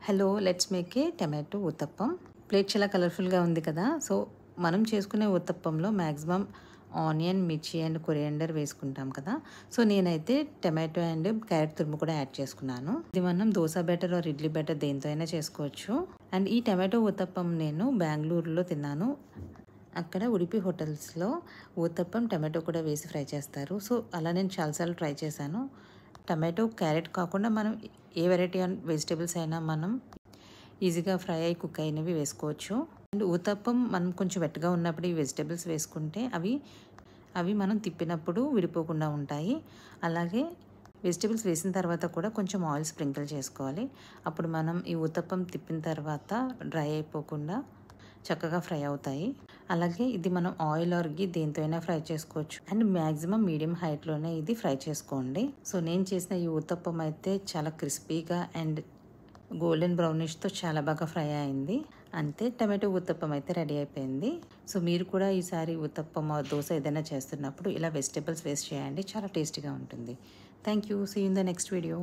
Hello let's make a tomato uttapam. Plate చాలా కలర్ఫుల్గా ఉంది కదా. సో మనం చేసుకునే ఉత్తప్పంలో మ్యాక్సిమం ఆనియన్, మిర్చి అండ్ కొరియాండర్ వేసుకుంటాం కదా. సో నేనైతే టమాటో అండ్ క్యారెట్ తురుము కూడా యాడ్ చేసుకున్నాను. ఇది మనం dosa batter or idli batter దేంతో అయినా చేసుకోవచ్చు. అండ్ ఈ టమాటో ఉత్తప్పం నేను బెంగళూరులో తిన్నాను. అక్కడ ఉడిపి హోటల్స్లో ఊతప్పం టమాటో కూడా వేసి ఫ్రై చేస్తారు. సో అలా నేను చాలాసార్లు ట్రై చేశాను. టమాటో, క్యారెట్ కాకుండా మనం ఏ వెరైటీ వెజిటేబుల్స్ అయినా మనం ఈజీగా ఫ్రై అయ్యి కుక్ అయినవి వేసుకోవచ్చు. అండ్ ఊతప్పం మనం కొంచెం వెట్గా ఉన్నప్పుడు ఈ వెజిటేబుల్స్ వేసుకుంటే అవి మనం తిప్పినప్పుడు విడిపోకుండా ఉంటాయి. అలాగే వెజిటేబుల్స్ వేసిన తర్వాత కూడా కొంచెం ఆయిల్ స్ప్రింకిల్ చేసుకోవాలి. అప్పుడు మనం ఈ ఊతప్పం తిప్పిన తర్వాత డ్రై అయిపోకుండా చక్కగా ఫ్రై అవుతాయి. అలాగే ఇది మనం ఆయిల్ ఆర్ ఘీ దేంతో అయినా ఫ్రై చేసుకోవచ్చు. అండ్ మ్యాక్సిమం మీడియం హైట్లోనే ఇది ఫ్రై చేసుకోండి. సో నేను చేసిన ఈ ఊతప్పం అయితే చాలా క్రిస్పీగా అండ్ గోల్డెన్ బ్రౌనిష్తో చాలా బాగా ఫ్రై అయింది. అంతే, టమాటో ఊతప్పం అయితే రెడీ అయిపోయింది. సో మీరు కూడా ఈసారి ఊతప్పం దోశ ఏదైనా చేస్తున్నప్పుడు ఇలా వెజిటేబుల్స్ వేస్ట్ చేయండి, చాలా టేస్టీగా ఉంటుంది. Thank you. See you in the next video.